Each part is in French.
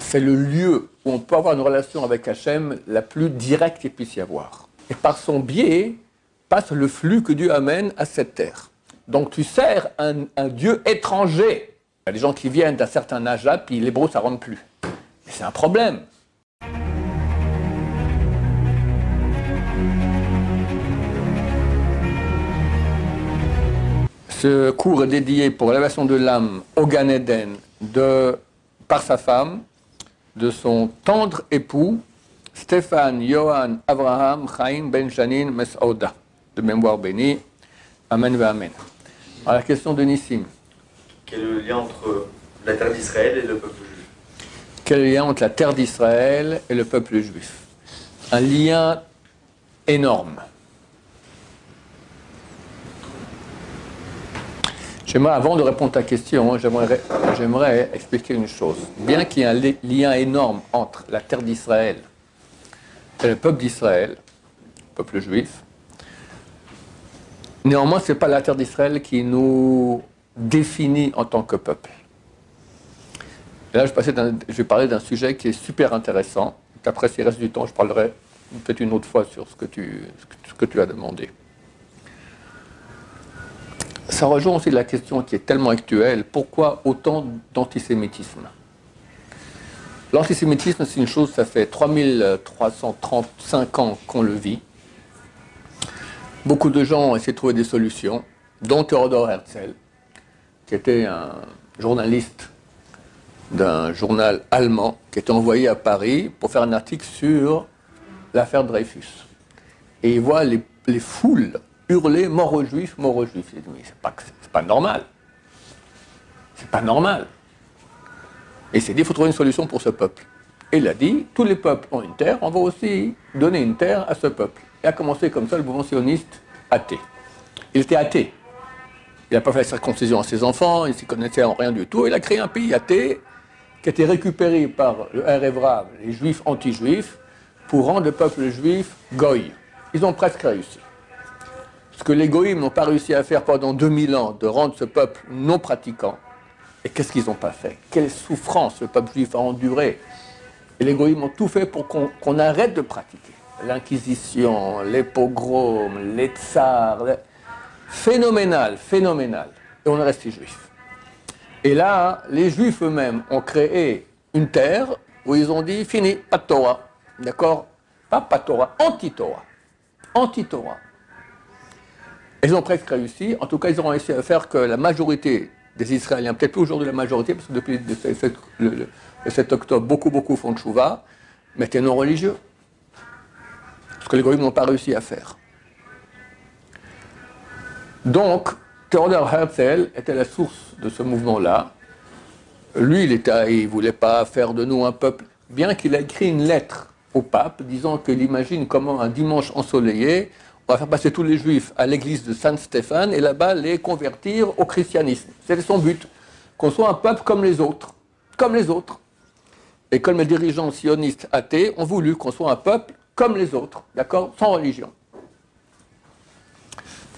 c'est le lieu où on peut avoir une relation avec Hachem la plus directe qu'il puisse y avoir. Et par son biais, passe le flux que Dieu amène à cette terre. Donc tu sers un Dieu étranger. Il y a des gens qui viennent d'un certain âge là, puis l'hébreu ça ne rentre plus. Et c'est un problème. Ce cours est dédié pour l'élévation de l'âme au Gan Eden par sa femme, de son tendre époux, Stéphane Yohan Abraham Chaim Ben Shanin Mesouda, de mémoire bénie. Amen và Amen. Alors la question de Nissim. Quel est le lien entre la terre d'Israël et le peuple juif? Quel est le lien entre la terre d'Israël et le peuple juif? Un lien énorme. Avant de répondre à ta question, j'aimerais expliquer une chose. Bien qu'il y ait un lien énorme entre la terre d'Israël et le peuple d'Israël, le peuple juif, néanmoins, ce n'est pas la terre d'Israël qui nous définit en tant que peuple. Et là, je vais parler d'un sujet qui est super intéressant. Après, s'il reste du temps, je parlerai peut-être une autre fois sur ce que tu as demandé. Ça rejoint aussi la question qui est tellement actuelle, pourquoi autant d'antisémitisme? L'antisémitisme, c'est une chose, ça fait 3335 ans qu'on le vit. Beaucoup de gens ont essayé de trouver des solutions, dont Theodor Herzl, qui était un journaliste d'un journal allemand, qui était envoyé à Paris pour faire un article sur l'affaire Dreyfus. Et il voit les foules hurler mort aux juifs, mort aux juifs. Il dit, mais c'est pas normal. C'est pas normal. Et il s'est dit, il faut trouver une solution pour ce peuple. Et il a dit, tous les peuples ont une terre, on va aussi donner une terre à ce peuple. Et a commencé comme ça le mouvement sioniste athée. Il était athée. Il n'a pas fait la circoncision à ses enfants, il ne s'y connaissait en rien du tout. Il a créé un pays athée qui a été récupéré par le REVRAV, les juifs anti-juifs, pour rendre le peuple juif goy. Ils ont presque réussi. Ce que les goïms n'ont pas réussi à faire pendant 2000 ans, de rendre ce peuple non pratiquant. Et qu'est-ce qu'ils n'ont pas fait? Quelle souffrance le peuple juif a enduré. Et les goïms ont tout fait pour qu'on arrête de pratiquer. L'Inquisition, les pogroms, les tsars. Phénoménal, phénoménal. Et on est resté juif. Et là, les juifs eux-mêmes ont créé une terre où ils ont dit, fini, pas de Torah. D'accord? Pas Torah, anti-Torah. Anti-Torah. Ils ont presque réussi, en tout cas ils ont réussi à faire que la majorité des Israéliens, peut-être plus aujourd'hui la majorité, parce que depuis le 7 octobre, beaucoup font tchouva, mais étaient non religieux. Ce que les goïms n'ont pas réussi à faire. Donc, Theodor Herzl était la source de ce mouvement-là. Lui, il ne voulait pas faire de nous un peuple, bien qu'il ait écrit une lettre au pape disant qu'il imagine comment un dimanche ensoleillé, on va faire passer tous les juifs à l'église de Saint-Stéphane et là-bas les convertir au christianisme. C'était son but, qu'on soit un peuple comme les autres. Comme les autres. Et comme les dirigeants sionistes athées ont voulu qu'on soit un peuple comme les autres, d'accord, sans religion.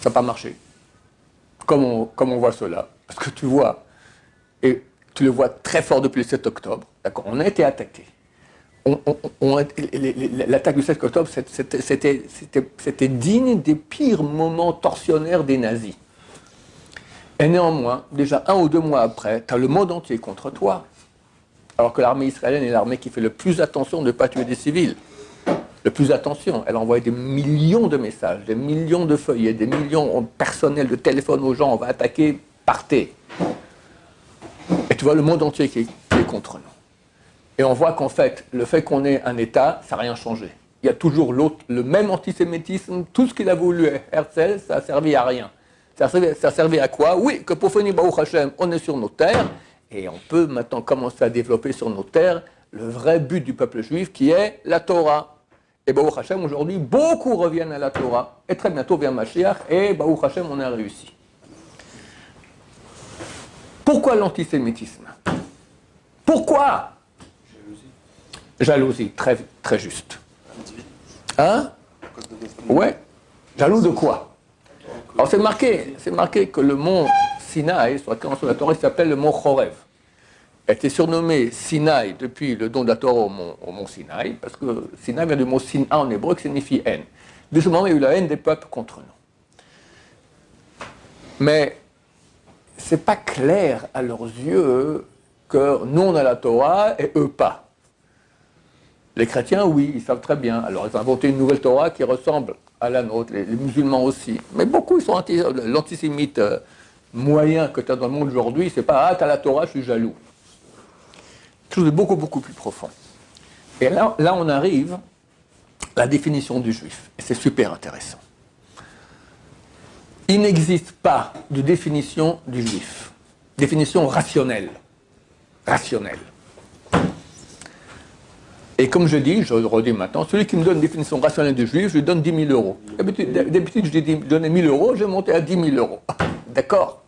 Ça n'a pas marché. Comme on voit cela. Parce que tu vois, et tu le vois très fort depuis le 7 octobre, d'accord, on a été attaqué. L'attaque du 7 octobre, c'était digne des pires moments torsionnaires des nazis. Et néanmoins, déjà 1 ou 2 mois après, tu as le monde entier contre toi. Alors que l'armée israélienne est l'armée qui fait le plus attention de ne pas tuer des civils. Le plus attention, elle envoie des millions de messages, des millions de feuillets, des millions de personnel de téléphone aux gens, on va attaquer, partez. Et tu vois le monde entier qui est contre nous. Et on voit qu'en fait, le fait qu'on ait un État, ça n'a rien changé. Il y a toujours l'autre, le même antisémitisme, tout ce qu'il a voulu Herzl, ça a servi à rien. Ça a servi à quoi? Oui, que pour finir, Baruch Hashem, on est sur nos terres, et on peut maintenant commencer à développer sur nos terres le vrai but du peuple juif, qui est la Torah. Et Baruch Hashem, aujourd'hui, beaucoup reviennent à la Torah. Et très bientôt vient Mashiach, et Baruch Hashem, on a réussi. Pourquoi l'antisémitisme? Pourquoi? Jalousie, très, très juste. Hein? Ouais. Jaloux de quoi? Alors c'est marqué que le mont Sinaï, sur la Torah, il s'appelle le mont Chorev. était surnommé Sinaï depuis le don de la Torah au mont Sinaï, parce que Sinaï vient du mot Sina en hébreu qui signifie haine. De ce moment, il y a eu la haine des peuples contre nous. Mais ce n'est pas clair à leurs yeux que nous on a la Torah et eux pas. Les chrétiens, oui, ils savent très bien. Alors ils ont inventé une nouvelle Torah qui ressemble à la nôtre, les musulmans aussi. Mais beaucoup, ils sont l'antisémite moyen que tu as dans le monde aujourd'hui, c'est pas « Ah, tu as la Torah, je suis jaloux ». Quelque chose de beaucoup, beaucoup plus profond. Et là on arrive à la définition du juif. Et c'est super intéressant. Il n'existe pas de définition du juif. Définition rationnelle. Rationnelle. Et comme je dis, je le redis maintenant, celui qui me donne une définition rationnelle du juif, je lui donne 10 000 euros. D'habitude, je lui donnais 1 000 euros, je vais monter à 10 000 euros. D'accord?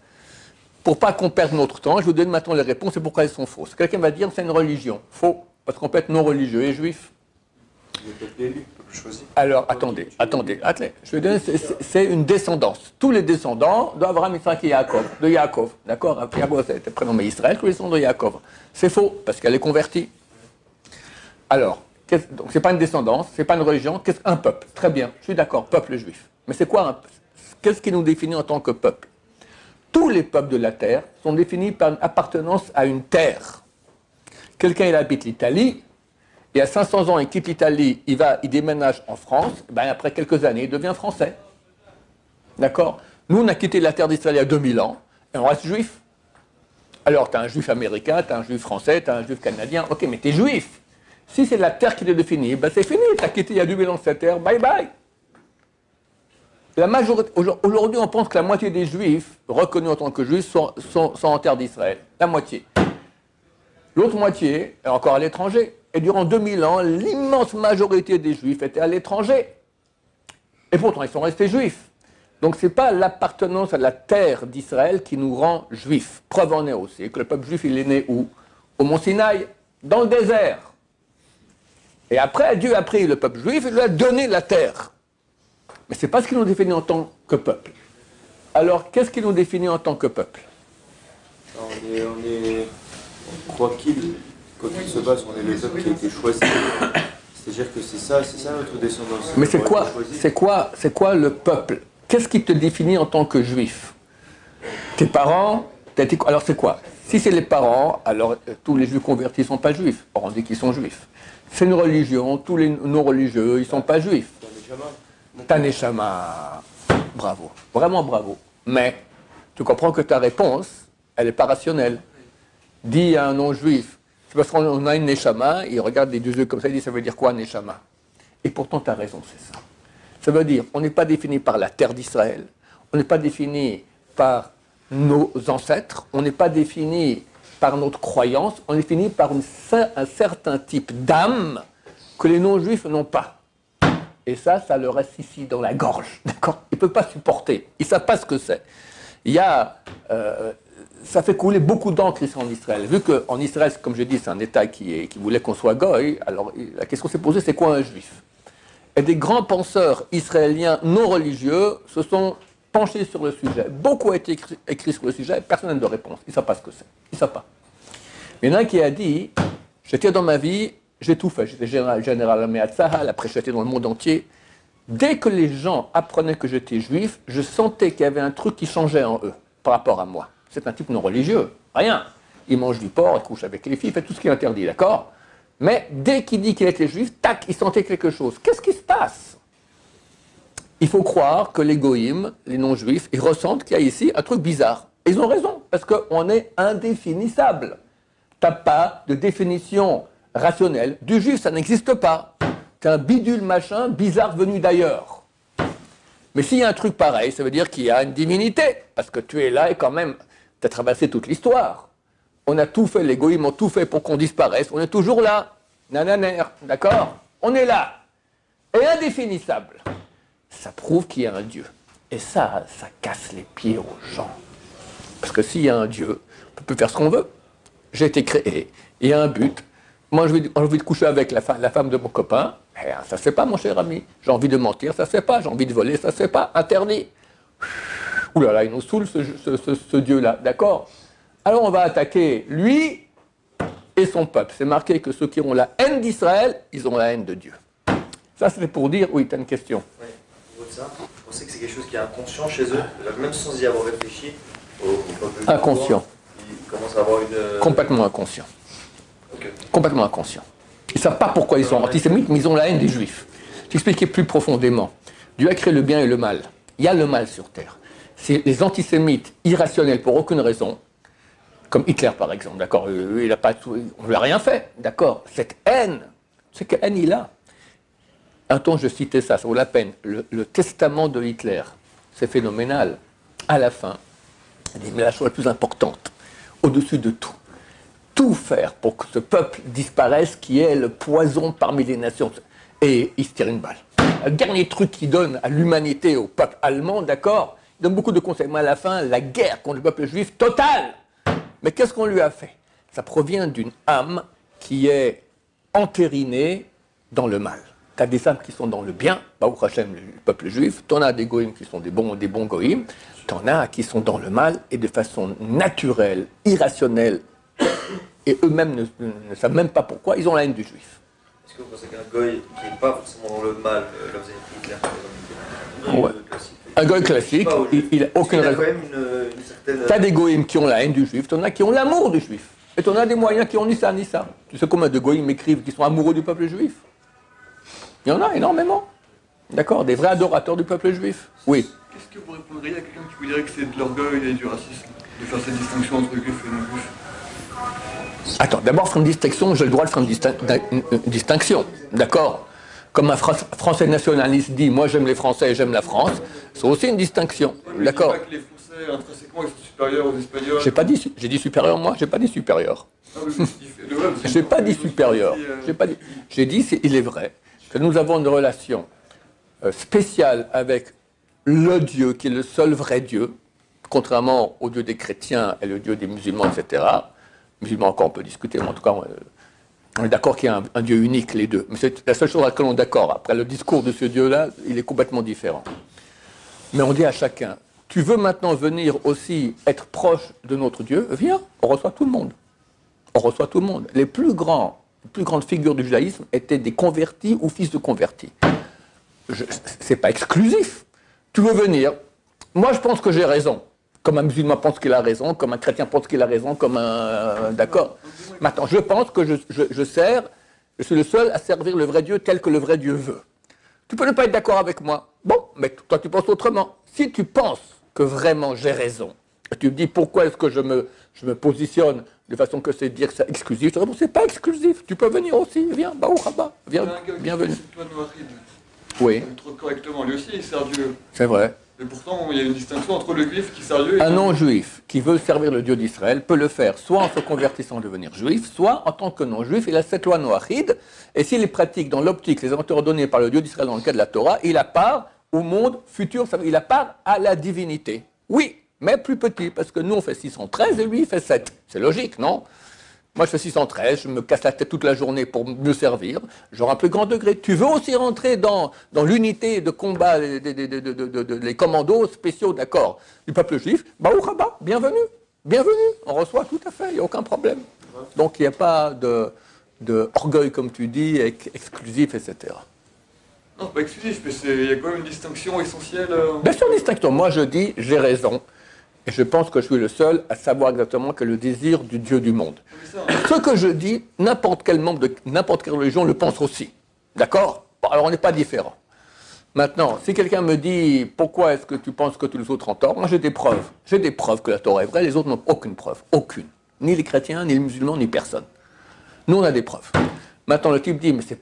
Pour pas qu'on perde notre temps, je vous donne maintenant les réponses et pourquoi elles sont fausses. Quelqu'un va dire c'est une religion. Faux, parce qu'on peut être non religieux et juif. Le peuple élu, le peuple choisi. Alors, attendez. Je vais donner, c'est une descendance. Tous les descendants d'Abraham, Isaac et Yaakov, de Yaakov. D'accord? Yaakov, c'était prénommé Israël, tous les descendants de Yaakov. C'est faux, parce qu'elle est convertie. Alors, donc c'est pas une descendance, c'est pas une religion, un peuple. Très bien, je suis d'accord, peuple juif. Mais c'est quoi un peuple? Qu'est-ce qui nous définit en tant que peuple? Tous les peuples de la terre sont définis par une appartenance à une terre. Quelqu'un, il habite l'Italie, et à 500 ans, il quitte l'Italie, il déménage en France, ben après quelques années, il devient français. D'accord? Nous, on a quitté la terre d'Israël il y a 2000 ans, et on reste juif. Alors, tu as un juif américain, tu as un juif français, tu as un juif canadien, ok, mais tu es juif. Si c'est la terre qui te définit, ben c'est fini, tu as quitté il y a 2000 ans cette terre, bye bye. La majorité, aujourd'hui, on pense que la moitié des juifs reconnus en tant que juifs sont en terre d'Israël. La moitié. L'autre moitié est encore à l'étranger. Et durant 2000 ans, l'immense majorité des juifs étaient à l'étranger. Et pourtant, ils sont restés juifs. Donc, ce n'est pas l'appartenance à la terre d'Israël qui nous rend juifs. Preuve en est aussi que le peuple juif, il est né où? Au mont Sinaï, dans le désert. Et après, Dieu a pris le peuple juif et lui a donné la terre. Mais ce n'est pas ce qui nous définit en tant que peuple. Alors, qu'est-ce qui nous définit en tant que peuple? Quoi qu'il se passe, on est le peuple qui a été choisi. C'est-à-dire que c'est ça notre descendance. Mais c'est quoi le peuple? Qu'est-ce qui te définit en tant que juif? Tes parents? Alors c'est quoi? Si c'est les parents, alors tous les juifs convertis ne sont pas juifs. Or, on dit qu'ils sont juifs. C'est une religion, tous les non-religieux, ils ne sont pas juifs. Taneshama, bravo, vraiment bravo. Mais tu comprends que ta réponse, elle n'est pas rationnelle. Dis à un non-juif, c'est parce qu'on a une neshama, il regarde les deux yeux comme ça, il dit ça veut dire quoi neshama? Et pourtant tu as raison, c'est ça. Ça veut dire on n'est pas défini par la terre d'Israël, on n'est pas défini par nos ancêtres, on n'est pas défini par notre croyance, on est défini par un certain type d'âme que les non-juifs n'ont pas. Et ça leur reste ici dans la gorge, d'accord? Ils ne peuvent pas supporter, ils ne savent pas ce que c'est. Il y a, ça fait couler beaucoup d'encre ici en Israël. Vu qu'en Israël, comme je dis, c'est un État qui voulait qu'on soit goy, alors la question s'est posée, c'est quoi un juif? Et des grands penseurs israéliens non religieux se sont penchés sur le sujet. Beaucoup a été écrit sur le sujet, personne n'a de réponse. Ils ne savent pas ce que c'est. Ils ne savent pas. Il y en a un qui a dit, j'étais dans ma vie, j'ai tout fait. J'étais général armé à Tzahal, après j'étais dans le monde entier. Dès que les gens apprenaient que j'étais juif, je sentais qu'il y avait un truc qui changeait en eux par rapport à moi. C'est un type non religieux, rien. Il mange du porc, il couche avec les filles, il fait tout ce qui est interdit, d'accord? Mais dès qu'il dit qu'il était juif, tac, il sentait quelque chose. Qu'est-ce qui se passe? Il faut croire que les goïms, les non-juifs, ils ressentent qu'il y a ici un truc bizarre. Et ils ont raison, parce qu'on est indéfinissable. Tu n'as pas de définition rationnelle. Du juif, ça n'existe pas. C'est un bidule machin bizarre venu d'ailleurs. Mais s'il y a un truc pareil, ça veut dire qu'il y a une divinité. Parce que tu es là et quand même, tu as traversé toute l'histoire. On a tout fait, les goïms ont tout fait pour qu'on disparaisse. On est toujours là. Nananer, d'accord? On est là. Et indéfinissable. Ça prouve qu'il y a un Dieu. Et ça casse les pieds aux gens. Parce que s'il y a un Dieu, on peut faire ce qu'on veut. J'ai été créé. Il y a un but. Moi, j'ai envie de coucher avec la femme de mon copain. Ça ne se fait pas, mon cher ami. J'ai envie de mentir, ça ne se fait pas. J'ai envie de voler, ça ne se fait pas. Interdit. Ouh là là, il nous saoule ce Dieu-là, d'accord? Alors on va attaquer lui et son peuple. C'est marqué que ceux qui ont la haine d'Israël, ils ont la haine de Dieu. Ça, c'est pour dire, oui, tu as une question. Oui, au niveau de ça, je pensais que c'est quelque chose qui est inconscient chez eux, même sans y avoir réfléchi. Au peuple Inconscient. Ils commencent à avoir une... Complètement inconscient. Okay. Complètement inconscient. Ils ne savent pas pourquoi ils sont antisémites, mais ils ont la haine des Juifs. J'expliquais plus profondément. Dieu a créé le bien et le mal. Il y a le mal sur Terre. C'est les antisémites irrationnels pour aucune raison, comme Hitler par exemple, d'accord, il a pas tout, on ne lui a rien fait, d'accord. Cette haine, c'est quelle haine il a. Un temps, je citais ça vaut la peine, le testament de Hitler, c'est phénoménal. À la fin, il dit, mais la chose la plus importante, au-dessus de tout, tout faire pour que ce peuple disparaisse, qui est le poison parmi les nations. Et il se tire une balle. Le dernier truc qu'il donne à l'humanité, au peuple allemand, d'accord, il donne beaucoup de conseils, mais à la fin, la guerre contre le peuple juif, totale. Mais qu'est-ce qu'on lui a fait? Ça provient d'une âme qui est entérinée dans le mal. Tu as des âmes qui sont dans le bien, Baruch Hashem, le peuple juif, tu en as des goïms qui sont des bons goïms, tu en as qui sont dans le mal et de façon naturelle, irrationnelle, et eux-mêmes ne savent même pas pourquoi, ils ont la haine du juif. Est-ce que vous pensez qu'un goy qui n'est pas forcément dans le mal, là vous avez pris Hitler par exemple, Ouais. Un goy classique, il n'a aucune raison. Tu as des goïms qui ont la haine du juif, tu en as qui ont l'amour du juif. Et tu en as des moyens qui ont ni ça ni ça. Tu sais combien de goïms écrivent qui sont amoureux du peuple juif? Il y en a énormément. D'accord? Des vrais adorateurs du peuple juif. Oui. Qu'est-ce que vous répondriez à quelqu'un qui vous dirait que c'est de l'orgueil et du racisme de faire cette distinction entre juifs et non-juifs? Attends, d'abord, faire une distinction, j'ai le droit de faire une distinction. D'accord? Comme un Français nationaliste dit, moi j'aime les Français et j'aime la France, c'est aussi une distinction. Oui, d'accord? Je ne dis pas que les Français, intrinsèquement, ils sont supérieurs aux Espagnols. J'ai dit supérieur moi, j'ai pas dit supérieur. J'ai pas dit supérieur. J'ai dit, il est vrai que nous avons une relation spéciale avec le Dieu qui est le seul vrai Dieu, contrairement au Dieu des chrétiens et le Dieu des musulmans, etc. Musulmans encore on peut discuter, mais en tout cas on est d'accord qu'il y a un Dieu unique, les deux. Mais c'est la seule chose à laquelle on est d'accord. Après, le discours de ce Dieu-là, il est complètement différent. Mais on dit à chacun, tu veux maintenant venir aussi être proche de notre Dieu, viens, on reçoit tout le monde. On reçoit tout le monde. Les plus grandes figures du judaïsme étaient des convertis ou fils de convertis. C'est pas exclusif. Tu veux venir, moi je pense que j'ai raison. Comme un musulman pense qu'il a raison, comme un chrétien pense qu'il a raison, comme un... d'accord. Maintenant, je pense que je suis le seul à servir le vrai Dieu tel que le vrai Dieu veut. Tu peux ne pas être d'accord avec moi. Bon, mais toi tu penses autrement. Si tu penses que vraiment j'ai raison, et tu me dis pourquoi est-ce que je me positionne de façon que c'est dire que c'est exclusif, je te réponds, c'est pas exclusif. Tu peux venir aussi, viens, bienvenue. Oui. Correctement, lui aussi il sert Dieu. C'est vrai. Et pourtant, il y a une distinction entre le juif qui sert Dieu et... Un non-juif qui veut servir le Dieu d'Israël peut le faire soit en se convertissant à devenir juif, soit en tant que non-juif. Il a cette loi noachide, et s'il pratique dans l'optique les ordres donnés par le Dieu d'Israël dans le cas de la Torah, il a part au monde futur, il a part à la divinité. Oui, mais plus petit, parce que nous on fait 613 et lui il fait 7. C'est logique, non? Moi je fais 613, je me casse la tête toute la journée pour mieux servir, j'aurai un plus grand degré. Tu veux aussi rentrer dans l'unité de combat, les commandos spéciaux, d'accord, du peuple juif, Baruch haba, bienvenue, on reçoit tout à fait, il n'y a aucun problème. Donc il n'y a pas de orgueil, comme tu dis, exclusif, etc. Non, pas exclusif, mais il y a quand même une distinction essentielle. Bien sûr, distinction. Moi je dis, j'ai raison. Et je pense que je suis le seul à savoir exactement que le désir du Dieu du monde. Ce que je dis, n'importe quel membre de n'importe quelle religion le pense aussi. D'accord? Bon, alors on n'est pas différents. Maintenant, si quelqu'un me dit pourquoi est-ce que tu penses que tous les autres ont tort, moi j'ai des preuves. J'ai des preuves que la Torah est vraie, les autres n'ont aucune preuve. Aucune. Ni les chrétiens, ni les musulmans, ni personne. Nous on a des preuves. Maintenant le type dit mais c'est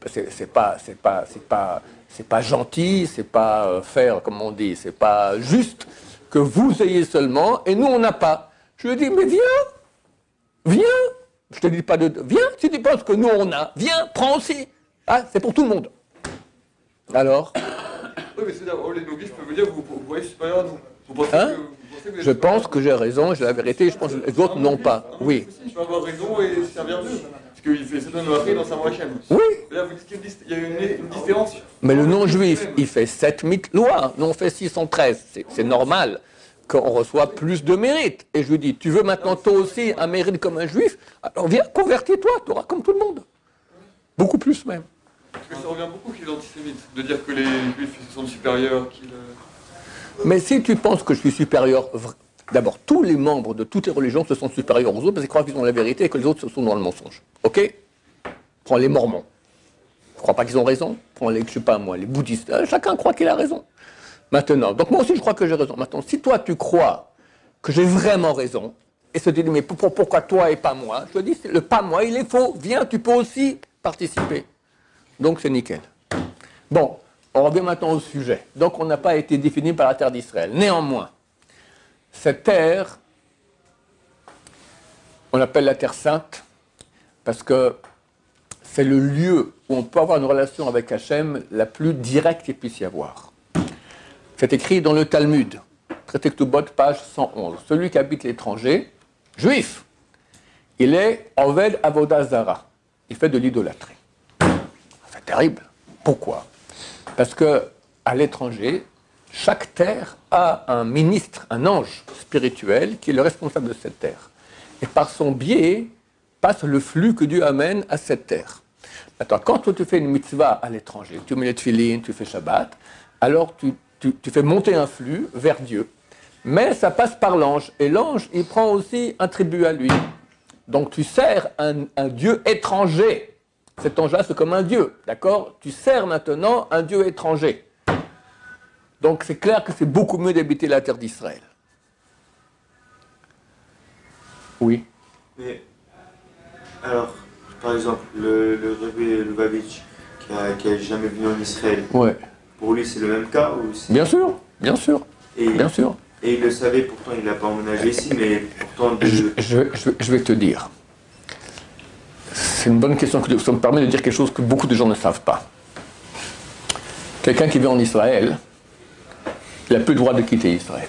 pas gentil, c'est pas faire comme on dit, c'est pas juste que vous ayez seulement, et nous, on n'a pas. Je lui dis, mais viens, je te dis pas viens, si tu penses que nous, on a, viens, prends aussi. Ah, c'est pour tout le monde. Alors? Oui, mais c'est-à-dire, les non-juifs peuvent dire, vous voyez supérieur à nous. Vous pensez hein? Je pense que j'ai raison, j'ai la vérité, je pense que les autres n'ont pas. Oui. Il peut avoir raison et servir Dieu. Parce qu'il fait 7 noachid dans sa Hachem. Oui. Là, vous dites qu'il y a une différence. Mais le non-juif, il fait 7 lois. Nous, on fait 613. C'est normal qu'on reçoit plus de mérite. Et je lui dis, tu veux maintenant toi aussi un mérite comme un juif? Alors viens, convertis-toi, tu auras comme tout le monde. Beaucoup plus même. Parce que ça revient beaucoup qu'il est antisémite, de dire que les juifs se sentent supérieurs, qu'il... Mais si tu penses que je suis supérieur, d'abord, tous les membres de toutes les religions se sentent supérieurs aux autres parce qu'ils croient qu'ils ont la vérité et que les autres sont dans le mensonge. Ok? Prends les Mormons. Je ne crois pas qu'ils ont raison. Prends les, je sais pas moi, les bouddhistes. Chacun croit qu'il a raison. Maintenant, donc moi aussi je crois que j'ai raison. Maintenant, si toi tu crois que j'ai vraiment raison, et se dit, mais pourquoi toi et pas moi? Je te dis, le pas moi, il est faux. Viens, tu peux aussi participer. Donc c'est nickel. Bon, on revient maintenant au sujet. Donc on n'a pas été défini par la terre d'Israël. Néanmoins, cette terre, on l'appelle la terre sainte, parce que c'est le lieu où on peut avoir une relation avec Hachem la plus directe qu'il puisse y avoir. C'est écrit dans le Talmud, traité Ktubot, page 111. Celui qui habite l'étranger, juif, il est Oved Avodah Zara. Il fait de l'idolâtrie. C'est terrible. Pourquoi? Parce qu'à l'étranger, chaque terre a un ministre, un ange spirituel qui est le responsable de cette terre. Et par son biais, passe le flux que Dieu amène à cette terre. Maintenant, quand tu fais une mitzvah à l'étranger, tu mets les tefilines, tu fais Shabbat, alors tu fais monter un flux vers Dieu. Mais ça passe par l'ange. Et l'ange, il prend aussi un tribut à lui. Donc tu sers un Dieu étranger. Cet ange-là, c'est comme un Dieu, d'accord? Tu sers maintenant un Dieu étranger. Donc c'est clair que c'est beaucoup mieux d'habiter la terre d'Israël. Oui. Mais, alors, par exemple, le Rebbe Lubavitch, qui n'a jamais venu en Israël, Ouais. pour lui c'est le même cas ou Bien sûr, bien sûr, bien sûr. Et il le savait, pourtant il n'a pas emménagé ici, mais pourtant... Je vais te dire. C'est une bonne question, ça me permet de dire quelque chose que beaucoup de gens ne savent pas. Quelqu'un qui vit en Israël, il n'a plus le droit de quitter Israël.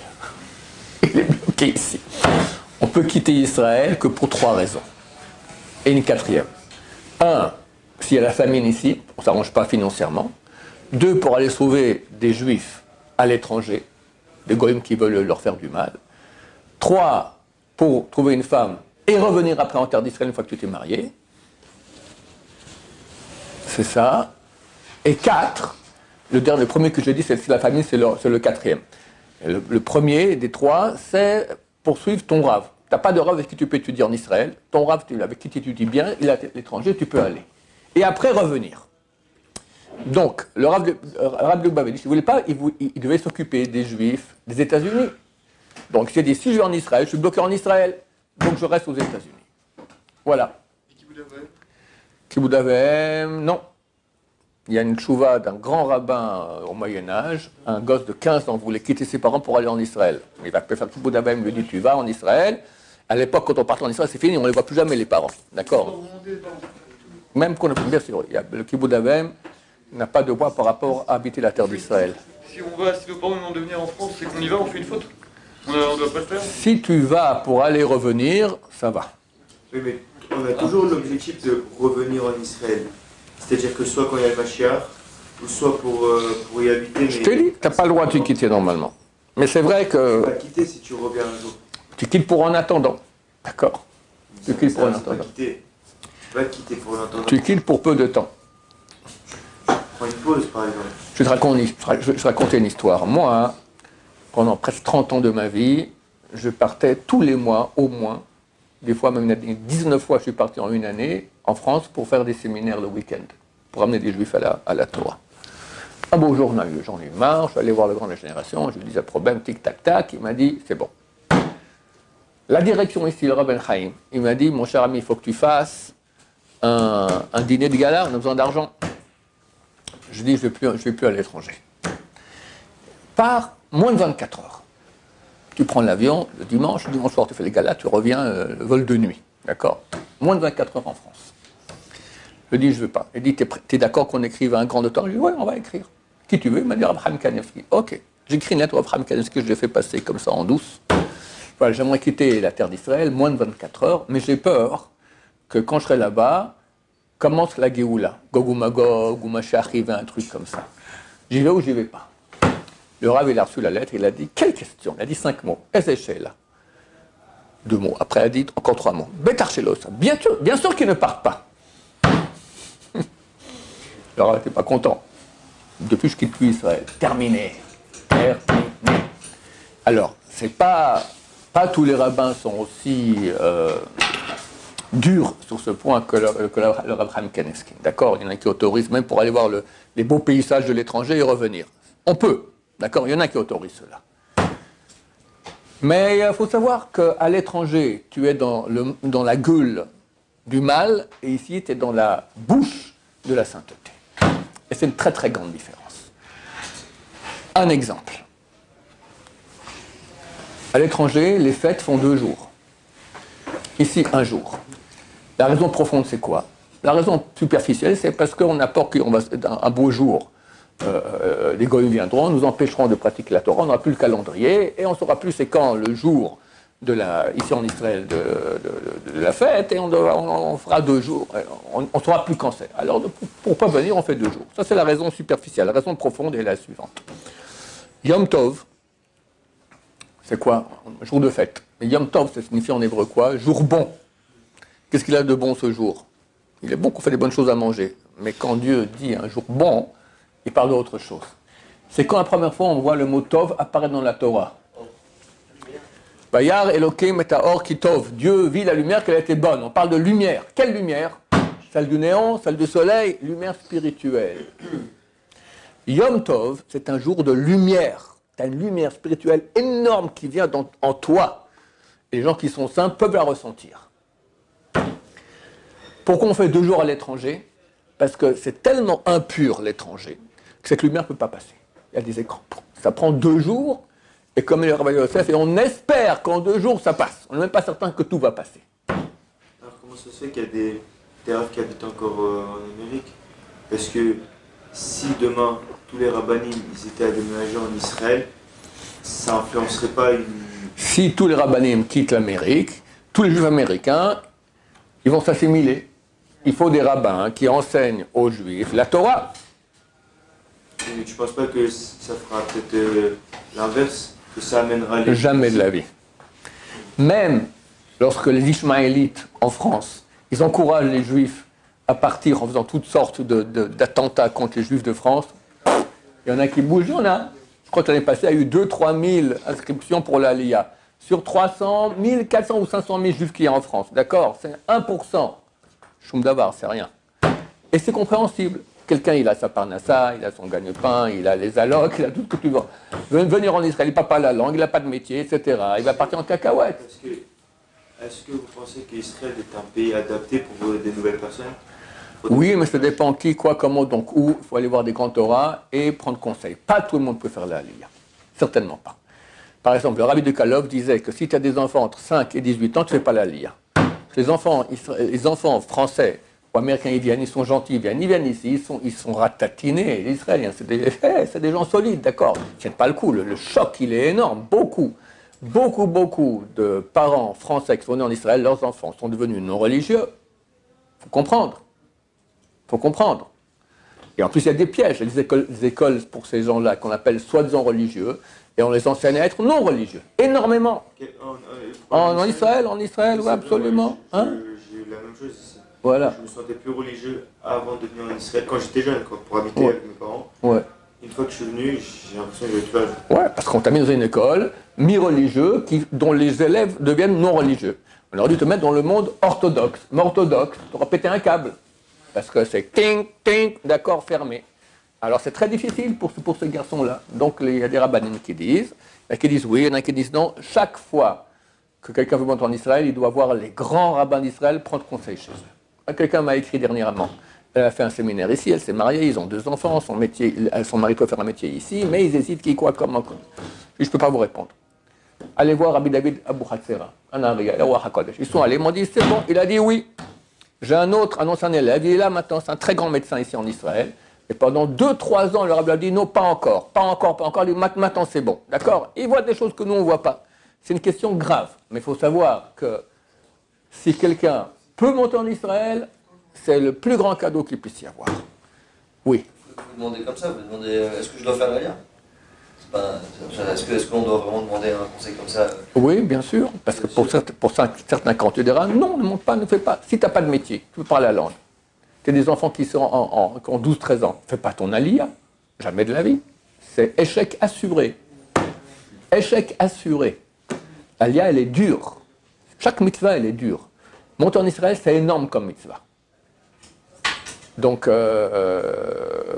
Il est bloqué ici. On peut quitter Israël que pour 3 raisons. Et une 4e. 1, s'il y a la famine ici, on ne s'arrange pas financièrement. 2, pour aller sauver des juifs à l'étranger, des goïms qui veulent leur faire du mal. 3, pour trouver une femme et revenir après en terre d'Israël une fois que tu t'es marié. C'est ça. Et 4, le premier que j'ai dit, c'est la famille, c'est le 4e. Le premier des 3, c'est poursuivre ton rave. Tu n'as pas de rave avec qui tu peux étudier en Israël. Ton rave avec qui tu étudies bien, il est à l'étranger, tu peux aller. Et après, revenir. Donc, le Rav Lubavitch, il ne voulait pas, il devait s'occuper des Juifs des États-Unis. Donc, il s'est dit, si je vais en Israël, je suis bloqué en Israël. Donc, je reste aux États-Unis. Voilà. Et Kibbutz Avraim? Kibbutz Avraim, non. Il y a une tchouva d'un grand rabbin au Moyen-Âge. Un gosse de 15 ans voulait quitter ses parents pour aller en Israël. Il va faire Kibbutz Avraim, lui dit, tu vas en Israël. À l'époque, quand on partait en Israël, c'est fini, on ne les voit plus jamais, les parents. D'accord? Même qu'on a, bien sûr, le Kibbutz Avraim n'a pas de poids par rapport à habiter la terre d'Israël. Si nos parents nous demandent de venir en France, c'est qu'on y va, on fait une faute? On ne doit pas le faire? Si tu vas pour aller revenir, ça va. Oui, mais on a toujours l'objectif de revenir en Israël. C'est-à-dire que soit quand il y a le Mashiach, ou soit pour y habiter. Mais... Je te dis, tu n'as pas le droit de quitter normalement. Mais c'est vrai que... Tu vas quitter si tu reviens un jour. Tu quittes pour en attendant. D'accord. Tu quittes pour en attendant. Tu vas quitter pour en attendant. Tu quittes pour peu de temps. Prends une pause, par exemple. Je vais te raconter une histoire. Moi, pendant presque 30 ans de ma vie, je partais tous les mois, au moins, des fois même 19 fois, je suis parti en une année, en France, pour faire des séminaires le week-end, pour amener des juifs à la Torah. Un beau jour, j'en ai eu marre, je suis allé voir le grand de la génération, je lui disais, problème, tic-tac-tac, il m'a dit, c'est bon. La direction ici, le Rabbi Chaim, il m'a dit, mon cher ami, il faut que tu fasses un dîner de gala, on a besoin d'argent. Je dis, je ne vais plus à l'étranger. Par moins de 24 heures. Tu prends l'avion le dimanche soir tu fais les galas, tu reviens le vol de nuit. D'accord? Moins de 24 heures en France. Je dis, je ne veux pas. Il dit, tu es d'accord qu'on écrive un grand auteur? Je dis, oui, on va écrire. Qui tu veux? Il m'a dit, Abraham Kanevski. Ok. J'écris une lettre à Abraham Kanevski, je l'ai fait passer comme ça en douce. Voilà, j'aimerais quitter la terre d'Israël, moins de 24 heures, mais j'ai peur que quand je serai là-bas, commence la Géoula. Gog ou Magog, ou Mashiach arrive, un truc comme ça. J'y vais ou j'y vais pas? Le Rav, il a reçu la lettre, il a dit, quelle question? Il a dit 5 mots. Ezéchela. 2 mots. Après, il a dit encore 3 mots. Betarchelos. Bien sûr qu'ils ne partent pas. Le Rav n'était pas content. Depuis, je quitte plus Israël. Terminé. Alors, c'est pas tous les rabbins sont aussi durs sur ce point que le Rav Chaim Kanievski. D'accord? Il y en a qui autorisent même pour aller voir les beaux paysages de l'étranger et revenir. On peut. D'accord? Il y en a qui autorisent cela. Mais il faut savoir qu'à l'étranger, tu es dans la gueule du mal, et ici, tu es dans la bouche de la sainteté. Et c'est une très très grande différence. Un exemple. À l'étranger, les fêtes font 2 jours. Ici, 1 jour. La raison profonde, c'est quoi? La raison superficielle, c'est parce qu'on a peur qu'on va un beau jour. Les goyim viendront, nous empêcheront de pratiquer la Torah, on n'aura plus le calendrier et on ne saura plus c'est quand le jour ici en Israël de la fête et on fera 2 jours, on ne saura plus quand c'est. Alors pour ne pas venir, on fait 2 jours. Ça c'est la raison superficielle. La raison profonde est la suivante. Yom Tov, c'est quoi? Jour de fête. Mais Yom Tov, ça signifie en hébreu quoi? Jour bon. Qu'est-ce qu'il a de bon ce jour? Il est bon qu'on fait des bonnes choses à manger. Mais quand Dieu dit un jour bon, il parle d'autre chose. C'est quand la première fois on voit le mot Tov apparaître dans la Torah. Bayar Elokim et Or ki Tov. Dieu vit la lumière qu'elle était bonne. On parle de lumière. Quelle lumière? Celle du néon, celle du soleil, lumière spirituelle. Yom Tov, c'est un jour de lumière. Tu as une lumière spirituelle énorme qui vient en toi. Et les gens qui sont saints peuvent la ressentir. Pourquoi on fait 2 jours à l'étranger? Parce que c'est tellement impur l'étranger que cette lumière ne peut pas passer. Il y a des écrans. Ça prend 2 jours, et comme le Rav Yosef, et on espère qu'en 2 jours ça passe. On n'est même pas certain que tout va passer. Alors comment ça se fait qu'il y a des rabbins qui habitent encore en Amérique? Parce que si demain tous les rabbanim ils étaient à déménager en Israël, ça n'influencerait pas une... Si tous les rabbanim quittent l'Amérique, tous les juifs américains, ils vont s'assimiler. Il faut des rabbins qui enseignent aux juifs la Torah. Et tu ne penses pas que ça fera peut-être l'inverse, que ça amènera les... Jamais de la vie. Même lorsque les Ishmaélites en France, ils encouragent les juifs à partir en faisant toutes sortes d'attentats contre les juifs de France, il y en a qui bougent, il y en a. Je crois que l'année passée, il y a eu 2-3 000 inscriptions pour l'Aliyah. Sur 300, 1400 ou 500 000 juifs qu'il y a en France. D'accord? C'est 1%. Choum d'avar, c'est rien. Et c'est compréhensible. Quelqu'un, il a sa parnassa, il a son gagne-pain, il a les allocs, il a tout ce que tu veux. Venir en Israël, il n'a pas la langue, il n'a pas de métier, etc. Il va partir en cacahuète. Est-ce que vous pensez qu'Israël est un pays adapté pour des nouvelles personnes? Oui, mais ça dépend qui, quoi, comment, donc où. Il faut aller voir des grands Torah et prendre conseil. Pas tout le monde peut faire la Aliyah. Certainement pas. Par exemple, le Rabbi de Kalov disait que si tu as des enfants entre 5 et 18 ans, tu ne fais pas la Aliyah. Les enfants français ou américains, ils viennent, ils sont gentils, ils viennent ici, ils sont ratatinés. Les Israéliens, c'est des gens solides, d'accord. Ils ne tiennent pas le coup. Le choc, il est énorme. Beaucoup de parents français qui sont nés en Israël, leurs enfants sont devenus non religieux. Il faut comprendre. Et en plus, il y a des pièges. Il y a des écoles pour ces gens-là qu'on appelle soi-disant religieux, et on les enseigne à être non religieux. Énormément. En Israël, oui, absolument. J'ai eu la même chose ici. Voilà. Je me sentais plus religieux avant de venir en Israël, quand j'étais jeune, pour habiter avec mes parents. Ouais. Une fois que je suis venu, j'ai l'impression que j'avais tout l'âge. Ouais, parce qu'on t'a mis dans une école mi-religieux dont les élèves deviennent non religieux. On aurait dû te mettre dans le monde orthodoxe. Mais orthodoxe, tu auras pété un câble. Parce que c'est ting, d'accord, fermé. Alors c'est très difficile pour ce garçon-là. Donc il y a des rabbanim qui disent oui, il y en a qui disent non. Chaque fois que quelqu'un veut monter en Israël, il doit voir les grands rabbins d'Israël prendre conseil chez eux. Quelqu'un m'a écrit dernièrement. Elle a fait un séminaire ici, elle s'est mariée, ils ont 2 enfants, son mari peut faire un métier ici, mais ils hésitent qui, quoi, comment. Je ne peux pas vous répondre. Allez voir Rabbi David Abou Hatzera, un Ariel, ils sont allés, ils m'ont dit c'est bon, il a dit oui. J'ai un ancien élève, il est là maintenant, c'est un très grand médecin ici en Israël. Et pendant 2-3 ans, le rabbi a dit non, pas encore. Il dit maintenant c'est bon. D'accord? Il voit des choses que nous on ne voit pas. C'est une question grave. Mais il faut savoir que si quelqu'un peut monter en Israël, c'est le plus grand cadeau qu'il puisse y avoir. Oui. Vous demandez comme ça, vous demandez est-ce que je dois faire la lien? Est-ce qu'on doit vraiment demander un conseil comme ça Oui, bien sûr, parce que pour certains camps, tu diras non, ne monte pas, ne fais pas. Si tu n'as pas de métier, tu peux parler la langue. Tu as des enfants qui ont 12-13 ans, fais pas ton aliyah, jamais de la vie. C'est échec assuré. Échec assuré. L'aliyah, elle est dure. Chaque mitzvah, elle est dure. Monter en Israël, c'est énorme comme mitzvah. Donc,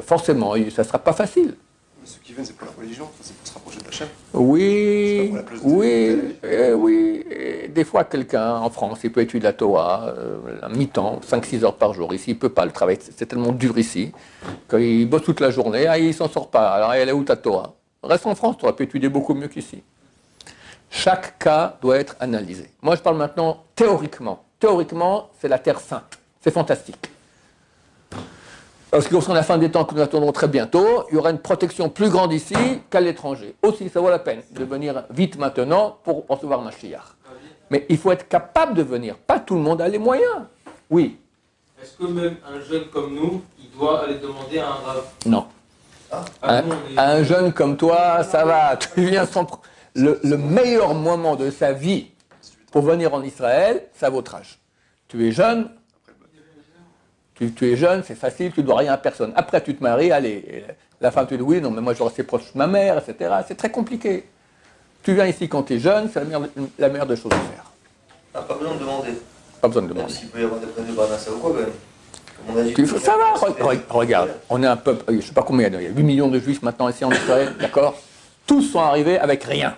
forcément, ça ne sera pas facile. Mais ceux qui viennent, c'est pour la religion, c'est pour se rapprocher de Hachem. Oui, oui. Et des fois, quelqu'un en France, il peut étudier la Torah à mi-temps, 5-6 heures par jour. Ici, il ne peut pas le travail, c'est tellement dur ici, qu'il bosse toute la journée, il ne s'en sort pas. Alors, elle est où ta Torah? Reste en France, tu aurais pu étudier beaucoup mieux qu'ici. Chaque cas doit être analysé. Moi, je parle maintenant théoriquement. Théoriquement, c'est la Terre sainte. C'est fantastique. Parce que lorsqu'on a la fin des temps que nous attendons très bientôt, il y aura une protection plus grande ici qu'à l'étranger. Aussi, ça vaut la peine de venir vite maintenant pour recevoir Mashiach. Mais il faut être capable de venir. Pas tout le monde a les moyens. Oui. Est-ce que même un jeune comme nous, il doit aller demander à un rabbin? Non. Un jeune comme toi, ça va. Tu viens sans... Le meilleur moment de sa vie pour venir en Israël, c'est à votre âge. Tu es jeune. Tu es jeune, c'est facile, tu ne dois rien à personne. Après, tu te maries, allez, la femme te dit oui, non, mais moi je reste proche de ma mère, etc. C'est très compliqué. Tu viens ici quand tu es jeune, c'est la meilleure des choses à faire. Ah, pas besoin de demander. Pas besoin de demander. Même s'il peut y avoir des problèmes de Barnassa ou quoi, quand même. Comme on a dit, Ça va, regarde, on est un peuple, je ne sais pas combien il y a 8 millions de juifs maintenant ici en Israël, d'accord? Tous sont arrivés avec rien.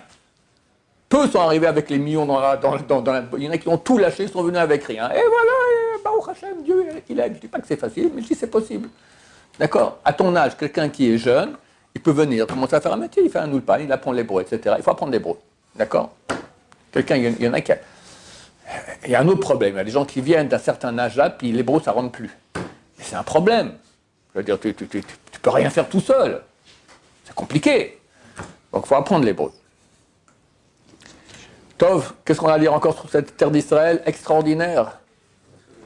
Peu sont arrivés avec les millions dans la... Il y en a qui ont tout lâché, sont venus avec rien. Et voilà, Baruch Hashem, Dieu, il aide. Je ne dis pas que c'est facile, mais je dis que c'est possible. D'accord? À ton âge, quelqu'un qui est jeune, il peut venir, commencer à faire un métier, il fait un ulpan, il apprend l'hébreu, etc. Il faut apprendre l'hébreu. D'accord? Quelqu'un, il y en a qui... Il y a un autre problème. Il y a des gens qui viennent d'un certain âge là, puis l'hébreu, ça ne rentre plus. Mais c'est un problème. Je veux dire, tu peux rien faire tout seul. C'est compliqué. Donc, il faut apprendre l'hébreu. Tov, qu'est-ce qu'on a à dire encore sur cette terre d'Israël extraordinaire?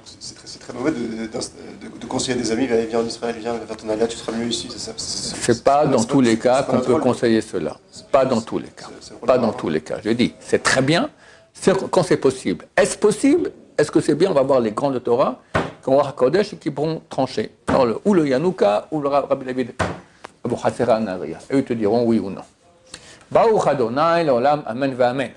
C'est très mauvais de conseiller à des amis, viens en Israël, viens faire ton aliyah, tu seras mieux ici. C'est pas dans tous les cas qu'on peut conseiller cela. Pas dans tous les cas. Pas dans tous les cas. Je dis, c'est très bien quand c'est possible. Est-ce possible? Est-ce que c'est bien? On va voir les grands de Torah, qu'on va voir Kodesh et qui pourront trancher. Alors, ou le Yanouka, ou le Rabbi David Abu Hassera Naria. Et eux te diront oui ou non. Baruch Adonai, l'olam, amen, va amen.